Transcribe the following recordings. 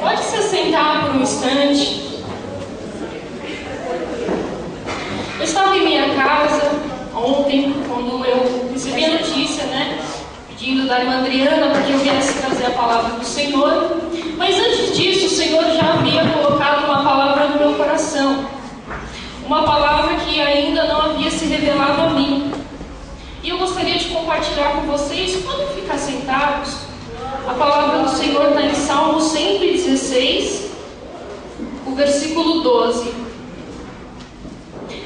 Pode se sentar por um instante. Eu estava em minha casa ontem, quando eu recebi a notícia, pedindo da irmã Adriana para que eu viesse trazer a palavra do Senhor. Mas antes disso, o Senhor já havia colocado uma palavra no meu coração. Uma palavra que ainda não havia se revelado a mim. E eu gostaria de compartilhar com vocês. Podem ficar sentados. A palavra do Senhor está em Salmo 116, o versículo 12.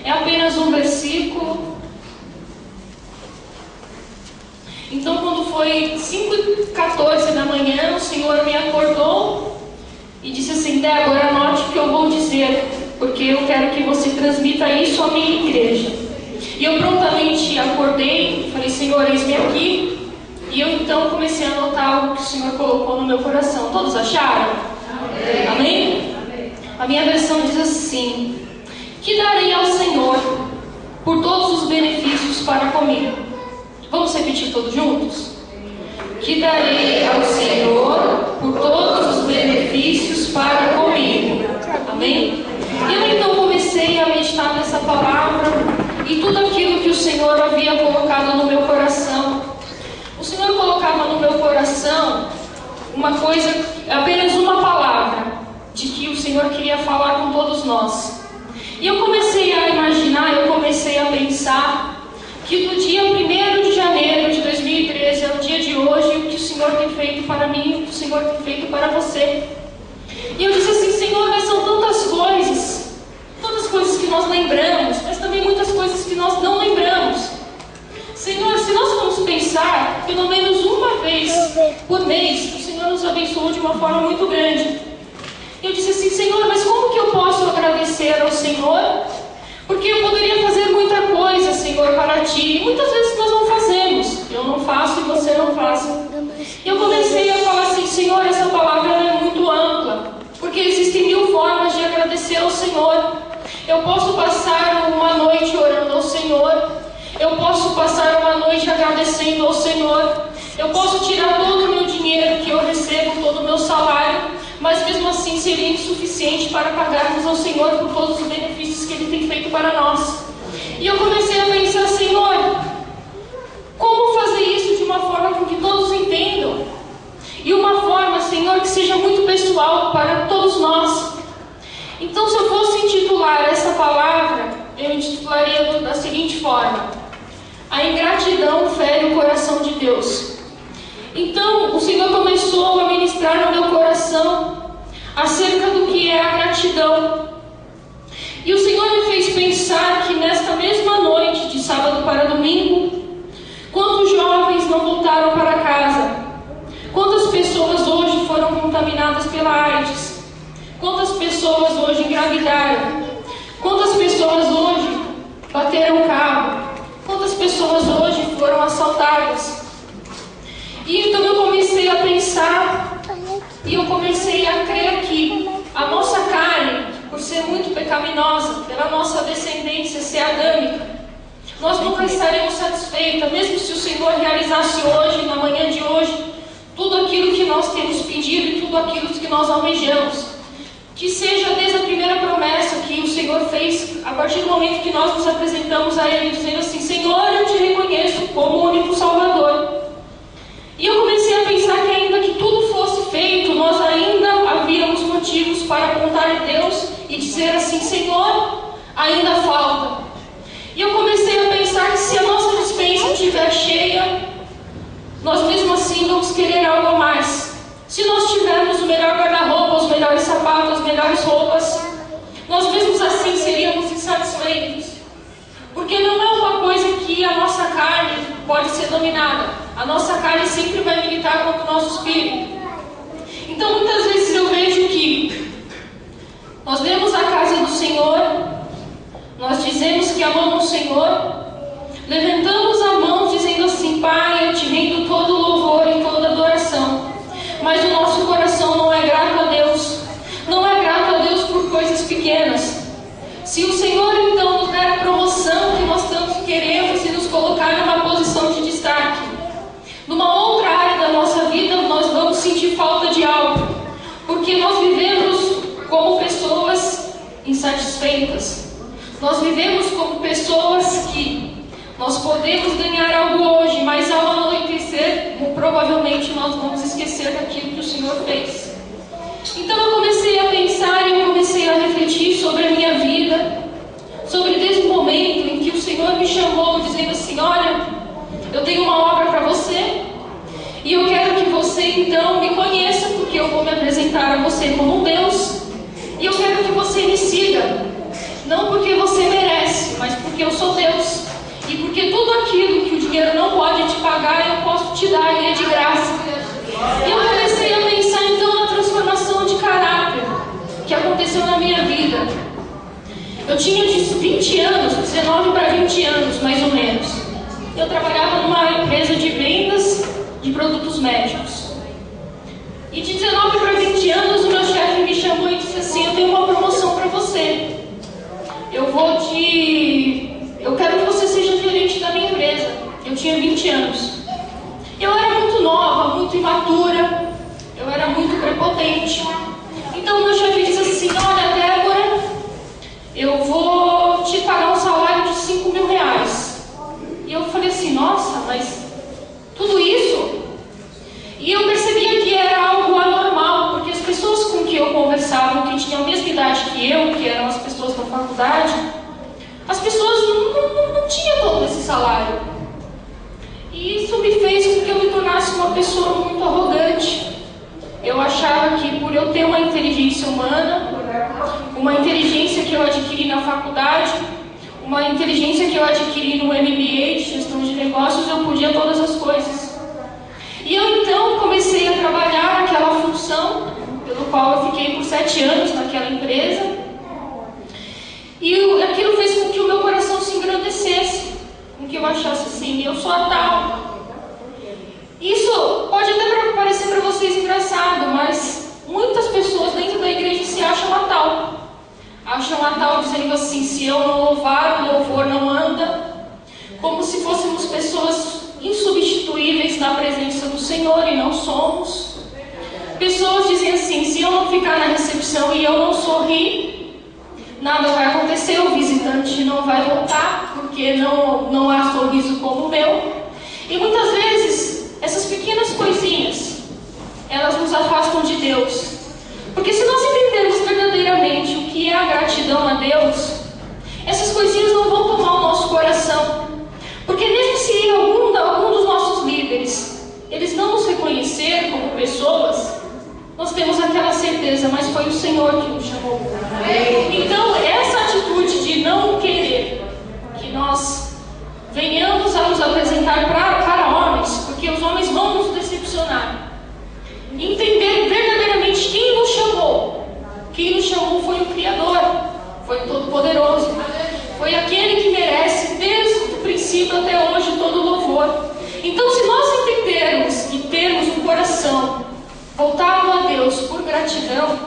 É apenas um versículo. Então, quando foi 5h14 da manhã, o Senhor me acordou e disse assim: Débora, anote o que eu vou dizer, porque eu quero que você transmita isso à minha igreja. E eu prontamente acordei, falei: Senhor, eis-me aqui. E eu então comecei a anotar o que o Senhor colocou no meu coração. Todos acharam? Amém? Amém? Amém. A minha versão diz assim: que darei ao Senhor por todos os benefícios para comigo. Vamos repetir todos juntos? Que darei ao Senhor por todos os benefícios para comigo. Amém? E eu então comecei a meditar nessa palavra e tudo aquilo que o Senhor havia colocado no meu coração. O Senhor colocava no meu coração uma coisa, apenas uma palavra, de que o Senhor queria falar com todos nós. E eu comecei a imaginar, eu comecei a pensar que do dia 1º de janeiro de 2013 ao dia de hoje, o que o Senhor tem feito para mim, o que o Senhor tem feito para você. E eu disse assim: Senhor, mas são tantas coisas que nós lembramos, mas também muitas coisas que nós não lembramos. Senhor, se nós vamos pensar, pelo menos uma vez por mês, o Senhor nos abençoou de uma forma muito grande. Eu disse assim: Senhor, mas como que eu posso agradecer ao Senhor? Porque eu poderia fazer muita coisa, Senhor, para Ti. E muitas vezes nós não fazemos. Eu não faço e você não faz. Eu comecei a falar assim: Senhor, essa palavra é muito ampla, porque existem 1000 formas de agradecer ao Senhor. Eu posso passar uma noite orando ao Senhor. Eu posso passar uma noite agradecendo ao Senhor. Eu posso tirar todo o meu dinheiro que eu recebo, todo o meu salário, mas mesmo assim seria insuficiente para pagarmos ao Senhor por todos os benefícios que Ele tem feito para nós. E eu comecei a pensar: Senhor, como fazer isso de uma forma com que todos entendam? E uma forma, Senhor, que seja muito pessoal para todos nós. Então, se eu fosse intitular essa palavra, eu intitularia da seguinte forma: a ingratidão fere o coração de Deus. Então, o Senhor começou a ministrar no meu coração acerca do que é a gratidão. E o Senhor me fez pensar que nesta mesma noite, de sábado para domingo, quantos jovens não voltaram para casa? Quantas pessoas hoje foram contaminadas pela AIDS? Quantas pessoas hoje engravidaram? Quantas pessoas hoje bateram o carro? Quantas pessoas hoje foram assaltadas? E então eu comecei a pensar e eu comecei a crer que a nossa carne, por ser muito pecaminosa, pela nossa descendência ser adâmica, nós nunca estaremos satisfeitos, mesmo se o Senhor realizasse hoje, na manhã de hoje, tudo aquilo que nós temos pedido e tudo aquilo que nós almejamos. Que seja desde a primeira promessa que o Senhor fez, a partir do momento que nós nos apresentamos a Ele, dizendo assim: Senhor, eu te reconheço como o único Salvador. E eu comecei a pensar que ainda que tudo fosse feito, nós ainda havíamos motivos para apontar a Deus e dizer assim: Senhor, ainda falta. E eu comecei a pensar que se a nossa despensa estiver cheia, nós mesmo assim vamos querer algo a mais. Se nós tivermos o melhor guarda-roupa, os melhores sapatos, as melhores roupas, nós mesmos assim seríamos insatisfeitos. Porque não é uma coisa que a nossa carne pode ser dominada. A nossa carne sempre vai militar contra o nosso espírito. Então muitas vezes eu vejo que nós vemos a casa do Senhor, nós dizemos que amamos o Senhor, levantamos a mão dizendo assim: Pai, eu te rendo todo louvor e toda adoração. Mas o nosso coração não é grato a Deus. Não é grato a Deus por coisas pequenas. Se o Senhor então nos der a promoção que nós tanto queremos e nos colocar numa posição de destaque, numa outra área da nossa vida nós vamos sentir falta de algo. Porque nós vivemos insatisfeitas. Nós vivemos como pessoas que nós podemos ganhar algo hoje, mas ao anoitecer, provavelmente nós vamos esquecer daquilo que o Senhor fez. Então eu comecei a pensar e eu comecei a refletir sobre a minha vida, sobre desde o momento em que o Senhor me chamou, dizendo assim: olha, eu tenho uma obra para você, e eu quero que você então me conheça, porque eu vou me apresentar a você como um Deus, e eu quero que você me siga, não porque você merece, mas porque eu sou Deus, e porque tudo aquilo que o dinheiro não pode te pagar, eu posso te dar, e é de graça. E eu comecei a pensar então na transformação de caráter que aconteceu na minha vida. Eu tinha de 20 anos, 19 para 20 anos, mais ou menos. Eu trabalhava numa empresa de vendas de produtos médicos. E de 19 para 20 anos, o meu chefe me chamou e disse assim: eu tenho uma promoção para você. Eu quero que você seja gerente da minha empresa. Eu tinha 20 anos. Eu era muito nova, muito imatura. Eu era muito prepotente. Então, o meu chefe disse assim: olha, Débora, eu vou te pagar um salário de 5 mil reais. E eu falei assim: nossa, mas tudo isso? E eu percebia que era algo anormal, porque as pessoas com que eu conversava, que tinham a mesma idade que eu, que eram as pessoas da faculdade, as pessoas não tinham todo esse salário. E isso me fez com que eu me tornasse uma pessoa muito arrogante. Eu achava que por eu ter uma inteligência humana, uma inteligência que eu adquiri na faculdade, uma inteligência que eu adquiri no MBA de gestão de negócios, eu podia todas as coisas. E eu então comecei a trabalhar naquela função, pelo qual eu fiquei por 7 anos naquela empresa. E aquilo fez com que o meu coração se engrandecesse, com que eu achasse assim: eu sou a tal. Isso pode até parecer para vocês engraçado, mas muitas pessoas dentro da igreja se acham a tal. Acham a tal dizendo assim: se eu não louvar, o louvor não anda. Como se fôssemos pessoas insubstituíveis na presença do Senhor, e não somos. Pessoas dizem assim: se eu não ficar na recepção e eu não sorrir, nada vai acontecer, o visitante não vai voltar, porque não há sorriso como o meu. E muitas vezes, essas pequenas coisinhas, elas nos afastam de Deus. Porque se nós entendermos verdadeiramente o que é a gratidão a Deus, essas coisinhas não vão tomar o nosso coração. Porque mesmo se algum dos nossos líderes, eles não nos reconhecer como pessoas, nós temos aquela certeza: mas foi o Senhor que nos chamou. Então, essa atitude de não querer que nós venhamos a nos apresentar para homens, porque os homens vão nos decepcionar. Entender verdadeiramente quem nos chamou. Quem nos chamou foi o Criador, foi o Todo-Poderoso, foi aquele que merece desde o princípio até hoje todo o louvor. Então, se nós entendermos e termos um coração voltado a Deus por gratidão,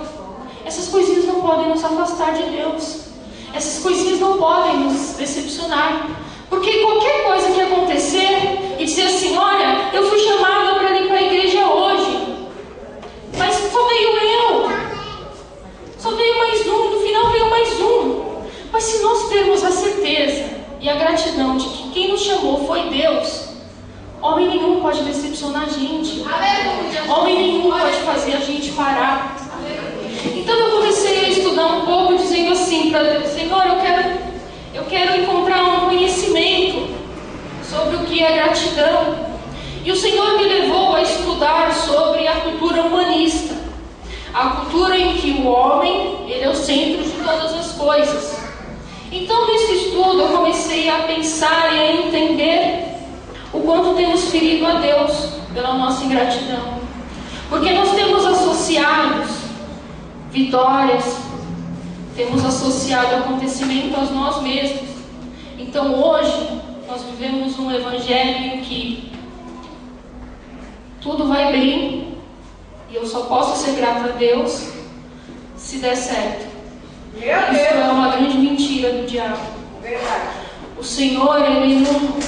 essas coisinhas não podem nos afastar de Deus. Essas coisinhas não podem nos decepcionar. Porque qualquer coisa que acontecer e dizer assim: olha, eu fui chamada para ir para a igreja hoje, mas só veio eu. Só veio mais um, no final veio mais um. Mas se nós termos a certeza e a gratidão de que quem nos chamou foi Deus, homem nenhum pode decepcionar a gente. Homem nenhum pode fazer a gente parar. Então eu comecei a estudar um pouco, dizendo assim para Deus: Senhor, eu quero encontrar um conhecimento sobre o que é gratidão. E o Senhor me levou a estudar sobre a cultura humanista, a cultura em que o homem, ele é o centro de todas as coisas. Então, nesse estudo, eu comecei a pensar e a entender o quanto temos ferido a Deus pela nossa ingratidão. Porque nós temos associado vitórias, temos associado acontecimento a nós mesmos. Então, hoje, nós vivemos um evangelho em que tudo vai bem e eu só posso ser grato a Deus se der certo. Isso é uma grande mentira do diabo. O Senhor, Ele não...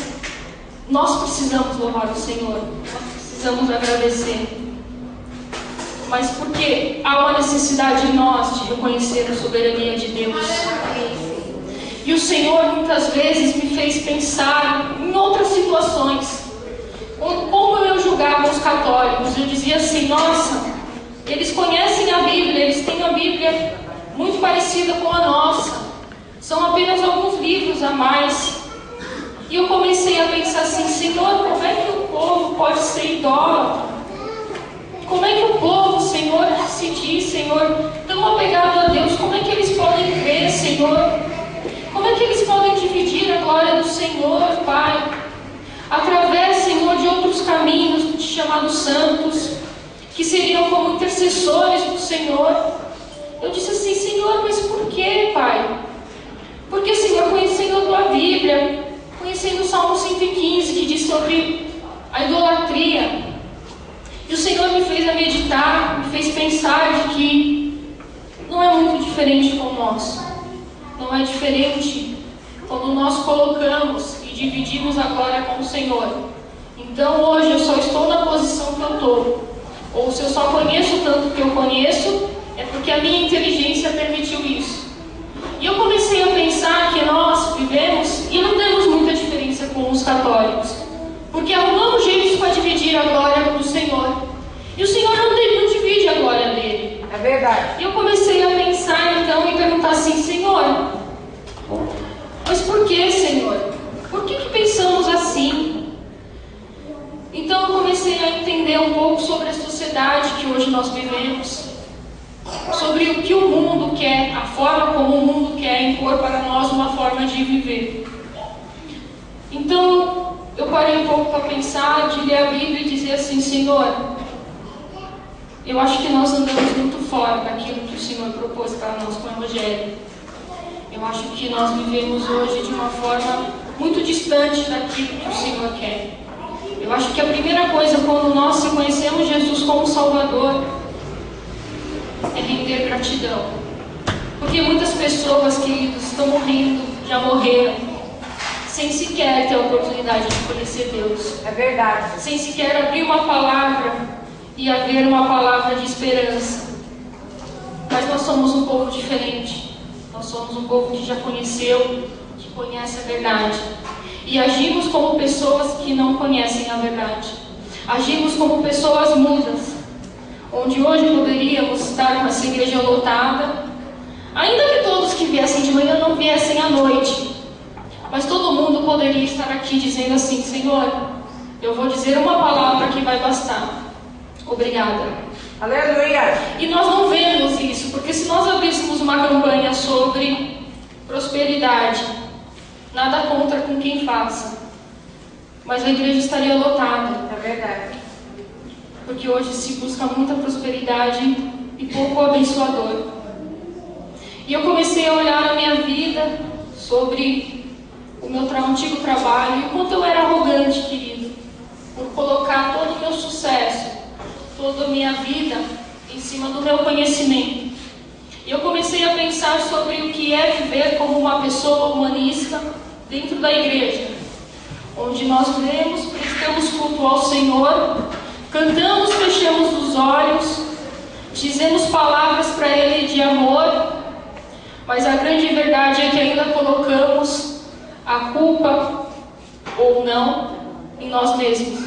Nós precisamos louvar o Senhor. Nós precisamos agradecer. mas porque há uma necessidade em nós de reconhecer a soberania de Deus. E o Senhor muitas vezes me fez pensar em outras situações. Como eu julgava os católicos, eu dizia assim: nossa, eles conhecem a Bíblia, eles têm a Bíblia muito parecida com a nossa, são apenas alguns livros a mais. E eu comecei a pensar assim: Senhor, como é que o povo pode ser idólatra? Como é que o povo, Senhor, se diz, Senhor, tão apegado a Deus, como é que eles podem crer, Senhor? Como é que eles podem dividir a glória do Senhor, Pai? Através, Senhor, de outros caminhos chamados santos, que seriam como intercessores do Senhor. Eu disse assim: Senhor, mas por que, Pai? Porque, Senhor, conhecendo a Tua Bíblia, conhecendo o Salmo 115, que diz sobre a idolatria, e o Senhor me fez a meditar, me fez pensar de que não é muito diferente com nós. Não é diferente quando nós colocamos e dividimos a glória com o Senhor. Então hoje eu só estou na posição que eu estou. Ou se eu só conheço tanto que eu conheço, é porque a minha inteligência permitiu isso. E eu comecei a pensar que nós vivemos e não temos muita diferença com os católicos, porque arrumamos jeitos para dividir a glória do Senhor. E o Senhor não divide a glória dele. É verdade. E eu comecei a pensar então e perguntar assim: Senhor, mas por que, Senhor? Por que pensamos assim? Então eu comecei a entender um pouco sobre a sociedade que hoje nós vivemos, sobre o que o mundo quer, a forma como o mundo quer impor para nós uma forma de viver. Então eu parei um pouco para pensar, de ler a Bíblia e dizer assim: Senhor, eu acho que nós andamos muito fora daquilo que o Senhor propôs para nós com o Evangelho. Eu acho que nós vivemos hoje de uma forma muito distante daquilo que o Senhor quer. Eu acho que a primeira coisa, quando nós reconhecemos Jesus como Salvador, é render gratidão. Porque muitas pessoas, queridos, estão morrendo, já morreram, sem sequer ter a oportunidade de conhecer Deus. É verdade. Sem sequer abrir uma palavra e haver uma palavra de esperança. Mas nós somos um povo diferente. Nós somos um povo que já conheceu, que conhece a verdade. E agimos como pessoas que não conhecem a verdade. Agimos como pessoas mudas. Onde hoje poderíamos estar nessa igreja lotada, ainda que todos que viessem de manhã não viessem à noite, mas todo mundo poderia estar aqui dizendo assim: Senhor, eu vou dizer uma palavra que vai bastar. Obrigada. Aleluia. E nós não vemos isso, porque se nós abríssemos uma campanha sobre prosperidade, nada contra com quem faça, mas a igreja estaria lotada. É verdade. Porque hoje se busca muita prosperidade e pouco abençoador. E eu comecei a olhar a minha vida sobre o meu antigo trabalho e o quanto eu era arrogante, querido, por colocar todo o meu sucesso, toda a minha vida em cima do meu conhecimento. E eu comecei a pensar sobre o que é viver como uma pessoa humanista dentro da igreja, onde nós lemos, prestamos culto ao Senhor, cantamos, fechamos os olhos, dizemos palavras para Ele de amor, mas a grande verdade é que ainda colocamos a culpa, ou não, em nós mesmos.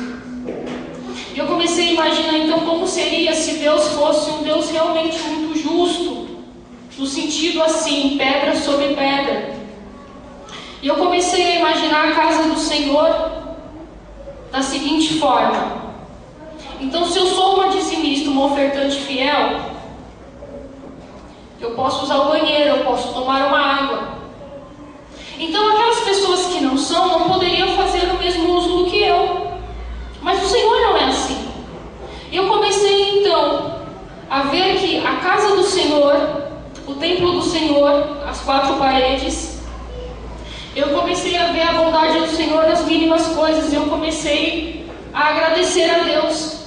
E eu comecei a imaginar então como seria se Deus fosse um Deus realmente muito justo, no sentido assim, pedra sobre pedra. E eu comecei a imaginar a casa do Senhor da seguinte forma: então, se eu sou uma dizimista, uma ofertante fiel, eu posso usar o banheiro, eu posso tomar uma água. Então, aquelas pessoas que não são, não poderiam fazer o mesmo uso do que eu. Mas o Senhor não é assim. Eu comecei, então, a ver que a casa do Senhor, o templo do Senhor, as quatro paredes, eu comecei a ver a bondade do Senhor nas mínimas coisas. Eu comecei a agradecer a Deus.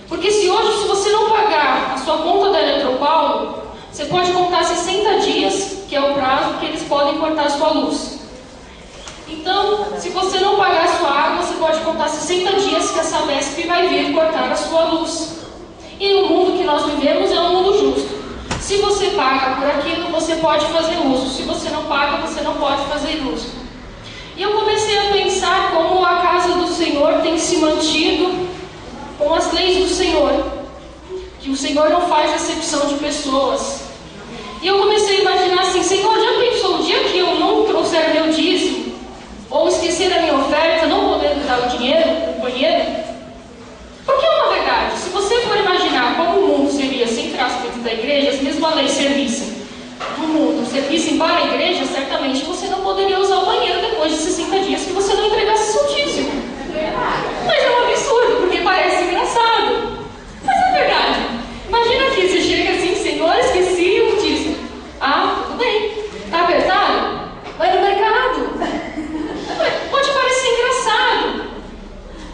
Porque se hoje, se você não pagar a sua conta da Eletropaulo, você pode contar 60 dias, que é o prazo que eles podem cortar a sua luz. Então, se você não pagar a sua água, você pode contar 60 dias que a Sabesp vai vir cortar a sua luz. E o mundo que nós vivemos é um mundo justo. Se você paga por aquilo, você pode fazer uso. Se você não paga, você não pode fazer uso. E eu comecei a pensar como a casa do Senhor tem se mantido com as leis do Senhor. Que o Senhor não faz acepção de pessoas. E eu comecei a imaginar assim, Senhor, já pensou o dia que eu não trouxer meu dízimo? Ou esquecer a minha oferta, não podendo dar o dinheiro para o banheiro? Porque é uma verdade, se você for imaginar como o mundo seria sem graça dentro da igreja, se mesmo a lei servisse no mundo, servissem para a igreja, certamente você não poderia usar o banheiro depois de 60 dias se você não entregasse seu dízimo. Mas é um absurdo, porque parece engraçado. Mas é verdade. Imagina aqui, você chega assim, Senhor, esqueci o dízimo. Ah, tudo bem. Está apertado? Vai no mercado. Pode parecer engraçado.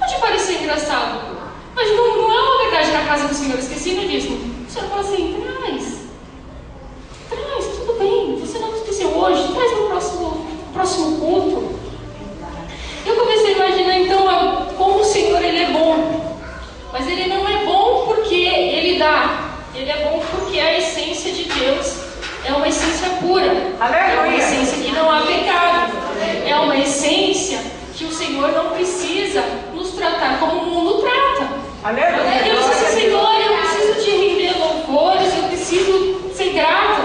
Pode parecer engraçado. Mas não é uma verdade na casa do Senhor, esqueci no dízimo. O Senhor fala assim, traz, tudo bem. Você não esqueceu hoje, traz no próximo culto. Eu comecei a imaginar então como o Senhor ele é bom. Mas ele não é bom porque ele dá. Ele é bom porque a essência de Deus é uma essência pura. É uma essência que não há pecado. É uma essência que o Senhor não precisa nos tratar como o mundo trata. Eu disse assim, Senhor, eu preciso te render louvores, eu preciso ser grata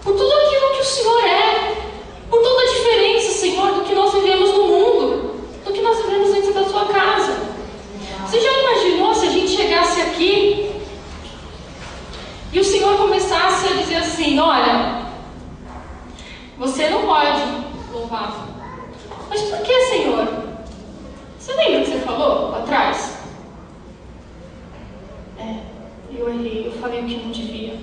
por tudo aquilo que o Senhor é, por toda a diferença, Senhor, do que nós vivemos no mundo, do que nós vivemos dentro da sua casa. Você já imaginou se a gente chegasse aqui e o Senhor começasse a dizer assim, olha, você não pode louvar. Mas por que, Senhor? Você lembra o que você falou lá atrás? Eu errei, eu falei o que não devia.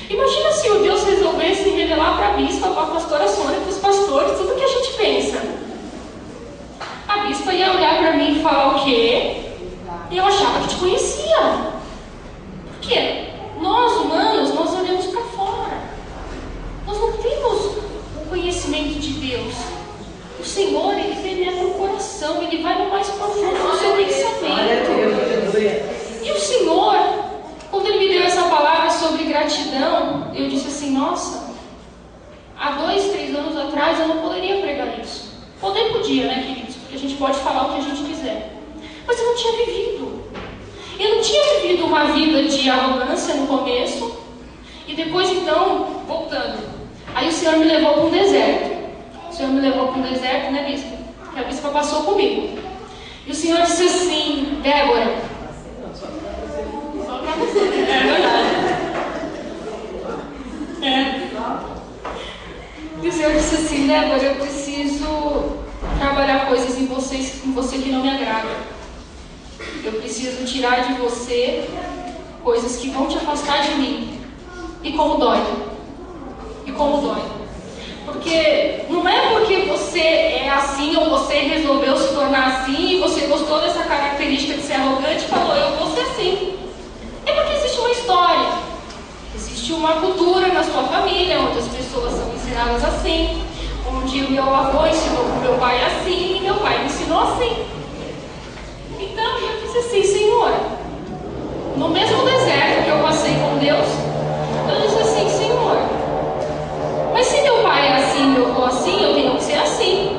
Imagina se o Deus resolvesse revelar para a bispa, para a pastora Sônia, para os pastores, tudo que a gente pensa. A bispa ia olhar para mim e falar o quê? E eu achava que te conhecia. Por quê? Nós, humanos, nós olhamos para fora. Nós não temos o conhecimento de Deus. O Senhor, Ele penetra o coração, Ele vai no mais profundo do seu pensamento. E o Senhor, quando Ele me deu essa palavra sobre gratidão, eu disse assim, nossa, há 2, 3 anos atrás eu não poderia pregar isso. Podia, né, queridos? Porque a gente pode falar o que a gente quiser. Mas eu não tinha vivido. Eu não tinha vivido uma vida de arrogância no começo. E depois, então, voltando. Aí o Senhor me levou para um deserto. O Senhor me levou para um deserto, né, bispa? Que a bispa passou comigo. E o Senhor disse assim, Débora. Só para você. É verdade. E o Senhor disse assim, Débora, eu preciso trabalhar coisas em você que não me agradam. Eu preciso tirar de você coisas que vão te afastar de mim. E como dói. Porque não é porque você é assim ou você resolveu se tornar assim e você gostou dessa característica de ser arrogante e falou, eu vou ser assim. É porque existe uma história. Existe uma cultura na sua família onde as pessoas são ensinadas assim, onde o meu avô ensinou para o meu pai assim e meu pai me ensinou assim. Então eu disse assim, Senhor, no mesmo deserto que eu passei com Deus, eu disse assim, Senhor, mas se meu pai é assim, meu avô assim, eu tenho que ser assim.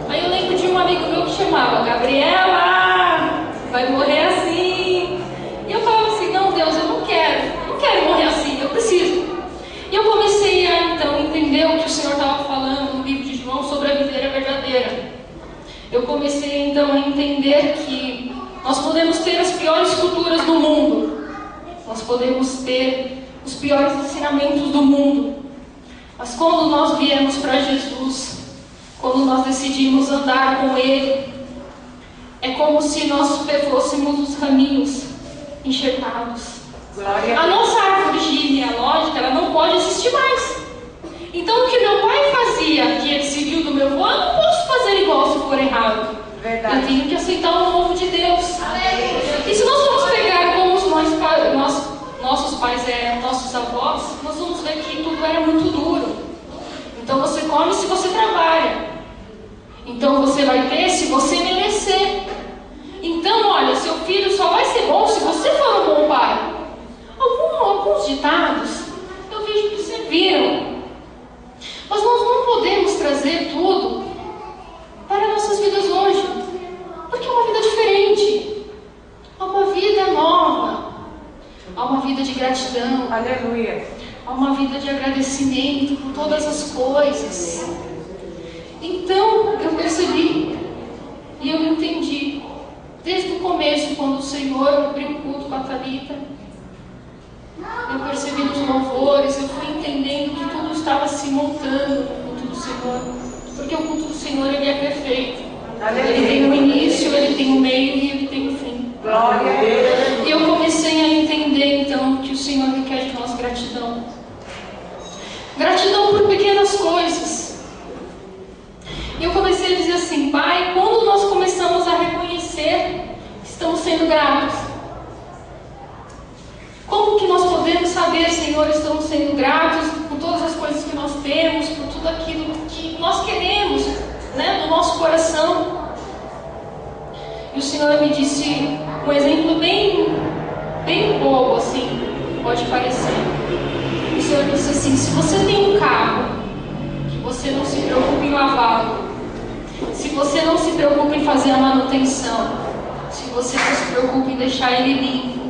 Aí eu lembro de um amigo meu que chamava Gabriela, vai morrer assim. E eu falava assim, não Deus, eu não quero morrer assim, eu preciso. E eu comecei a então entender o que o Senhor estava falando no livro de João sobre a videira verdadeira. Eu comecei então a entender que nós podemos ter as piores culturas do mundo, nós podemos ter os piores ensinamentos do mundo, mas quando nós viemos para Jesus, quando nós decidimos andar com Ele, é como se nós fôssemos os raminhos enxertados. A nossa árvore genealógica, ela não pode existir mais. Então o que meu pai fazia, que ele seguiu do meu avô, eu não posso fazer igual se for errado. Verdade. Eu tenho que aceitar o novo de Deus. Aleluia. E se nós vamos pegar como os nossos pais eram, nossos avós, nós vamos ver que tudo era muito duro. Então você come se você trabalha. Então você vai ter se você merecer. Então, olha, seu filho só vai ser bom se você for um bom pai. Alguns ditados eu vejo que serviram. Mas nós não podemos trazer tudo para nossas vidas hoje. Porque é uma vida diferente. Há uma vida nova. Há uma vida de gratidão. Aleluia. Há uma vida de agradecimento por todas as coisas. Então, eu percebi e eu entendi, desde o começo, quando o Senhor abriu o culto com a Thalita, eu percebi nos louvores, eu fui entendendo que tudo estava se montando no culto do Senhor. Porque o culto do Senhor, ele é perfeito. Ele tem um início, ele tem um meio e ele tem um fim. Glória a Deus. E eu comecei a entender, então, que o Senhor requer de nós gratidão. Gratidão por pequenas coisas. E eu comecei a dizer assim: Pai, quando nós começamos a reconhecer que estamos sendo gratos, como que nós podemos saber, Senhor, estamos sendo gratos por todas as coisas que nós temos, por tudo aquilo que nós queremos, né, no nosso coração? E o Senhor me disse um exemplo bem bobo, assim, pode parecer. O Senhor disse assim: se você tem um carro, que você não se preocupa em lavá-lo, se você não se preocupa em fazer a manutenção, se você não se preocupa em deixar ele limpo,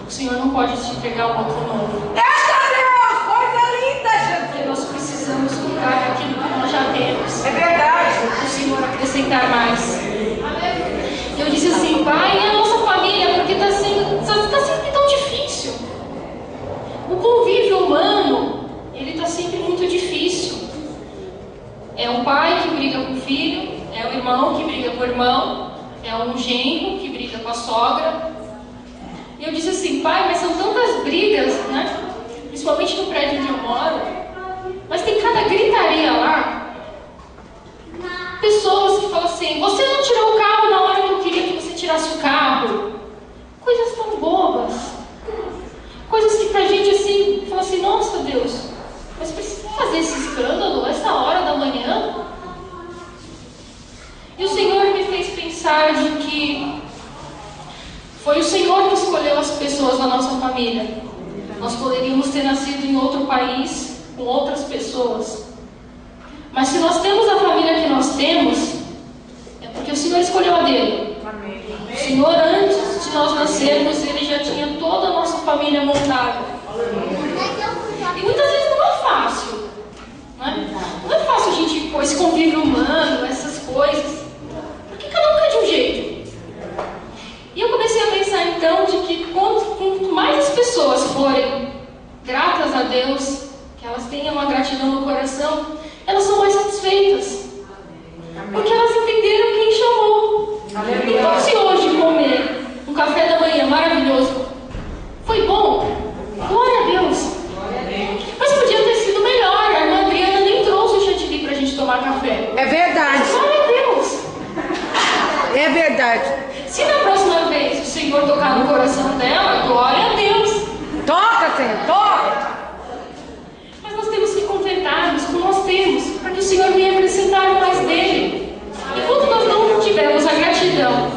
o Senhor não pode te entregar um outro novo. Eita Deus, coisa linda, Jesus. Porque nós precisamos cuidar daquilo que nós já temos. É verdade. O Senhor acrescentar mais. Eu disse assim: Pai, e a nossa família, porque está sempre tão difícil. O convívio humano, ele está sempre muito difícil. É um pai que briga com o filho, é um irmão que briga com o irmão, é um genro que briga com a sogra. E eu disse assim: Pai, mas são tantas brigas, né? Principalmente no prédio onde eu moro. Mas tem cada gritaria lá. Pessoas que falam assim: você não tirou o carro na hora que eu queria que você tirasse o carro. Coisas tão bobas. Coisas que pra gente assim, fala assim: nossa Deus, mas precisa fazer esse escândalo essa hora da manhã? E o Senhor me fez pensar de que foi o Senhor que escolheu as pessoas da nossa família. Nós poderíamos ter nascido em outro país, com outras pessoas. Mas se nós temos a família que nós temos, é porque o Senhor escolheu a dele. Amém. O Senhor, antes de nós nascermos, Ele já tinha toda a nossa família montada. E muitas vezes não é fácil. Não é fácil a gente pôr esse convívio humano, essas coisas. Porque cada um quer de um jeito. E eu comecei a pensar então de que quanto mais as pessoas forem gratas a Deus, que elas tenham uma gratidão no coração, elas são mais satisfeitas. Porque elas entenderam quem chamou. Então, se hoje comer um café da manhã maravilhoso foi bom, glória a Deus. Mas podia ter sido melhor. A irmã Adriana nem trouxe o chantilly pra gente tomar café. É verdade. Glória a Deus. É verdade. Se na próxima vez o Senhor tocar no coração dela, glória a Deus. Toca, Senhor, toca. Mas nós temos que contentar-nos com o que nós temos, para que o Senhor venha acrescentar mais dele. Enquanto nós não tivermos a gratidão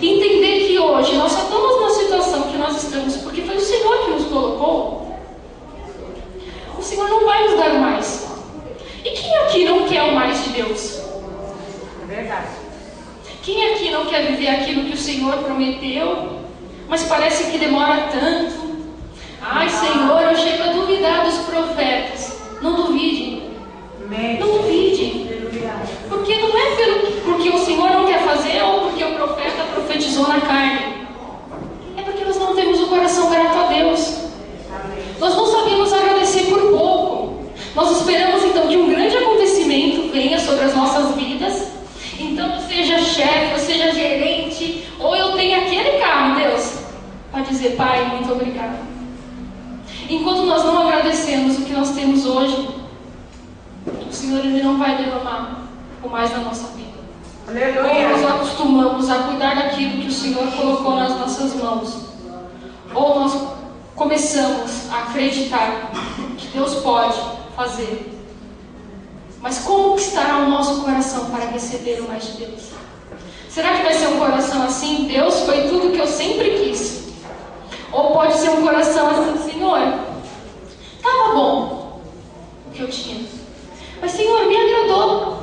e entender que hoje nós só estamos na situação que nós estamos porque foi o Senhor que nos colocou, o Senhor não vai nos dar mais. E quem aqui não quer o mais de Deus? É verdade. Quem aqui não quer viver aquilo que o Senhor prometeu, mas parece que demora tanto? Ai, Senhor, eu chego a duvidar dos profetas. Não duvide. Não duvide. Porque não é porque o Senhor não quer fazer ou porque o profeta profetizou na carne. É porque nós não temos o coração grato a Deus. Nós não sabemos agradecer por pouco. Nós esperamos então que um grande acontecimento venha sobre as nossas vidas. Então, seja chefe, ou seja gerente, ou eu tenho aquele carro, Deus, pode dizer: Pai, muito obrigado. Enquanto nós não agradecemos o que nós temos hoje, o Senhor Ele não vai derramar o mais na nossa vida. Aleluia. Ou nós acostumamos a cuidar daquilo que o Senhor colocou nas nossas mãos, ou nós começamos a acreditar que Deus pode fazer. Mas como estará o nosso coração para receber o mais de Deus? Será que vai ser um coração assim? Deus, foi tudo que eu sempre quis. Ou pode ser um coração assim, Senhor, estava bom o que eu tinha. Mas, Senhor, me alegrou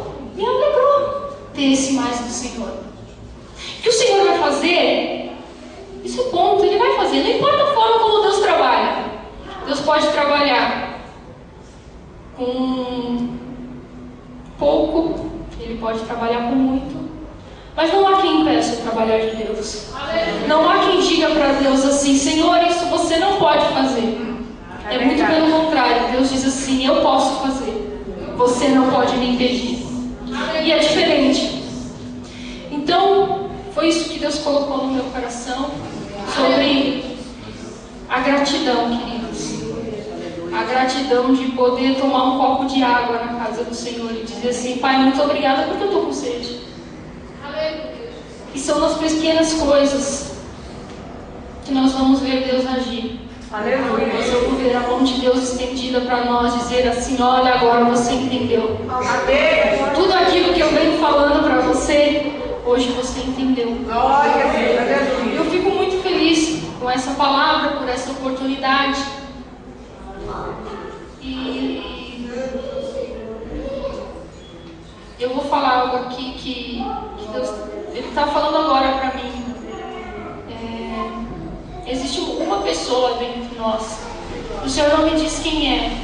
ter esse mais do Senhor. O que o Senhor vai fazer, isso é ponto, Ele vai fazer. Não importa a forma como Deus trabalha. Deus pode trabalhar com pouco, Ele pode trabalhar com muito. Mas não há quem impeça o trabalhar de Deus. Não há quem diga para Deus assim, Senhor, isso você não pode fazer. É muito pelo contrário. Deus diz assim, eu posso fazer. Você não pode me impedir. E é diferente. Então, foi isso que Deus colocou no meu coração sobre a gratidão, queridos. A gratidão de poder tomar um copo de água na casa do Senhor e dizer assim, Pai, muito obrigada porque eu estou com sede. E são nas pequenas coisas que nós vamos ver Deus agir. Aleluia. Nós vamos ver a mão de Deus estendida para nós, dizer assim, olha, agora você entendeu. Amém. Tudo aquilo que eu venho falando para você, hoje você entendeu. Glória a Deus. Aleluia. Eu fico muito feliz com essa palavra, por essa oportunidade. E eu vou falar algo aqui que Deus, Ele está falando agora para mim. Existe uma pessoa dentro de nós. O Senhor não me diz quem é.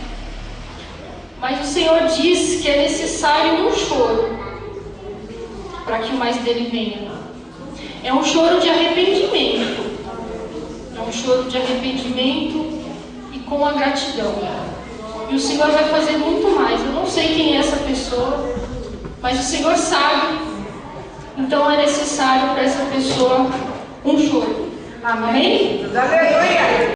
Mas o Senhor diz que é necessário um choro para que o mais dele venha. É um choro de arrependimento. É um choro de arrependimento e com a gratidão. E o Senhor vai fazer muito mais. Eu não sei quem é essa pessoa, mas o Senhor sabe. Então é necessário para essa pessoa um choro. Amém. Aleluia.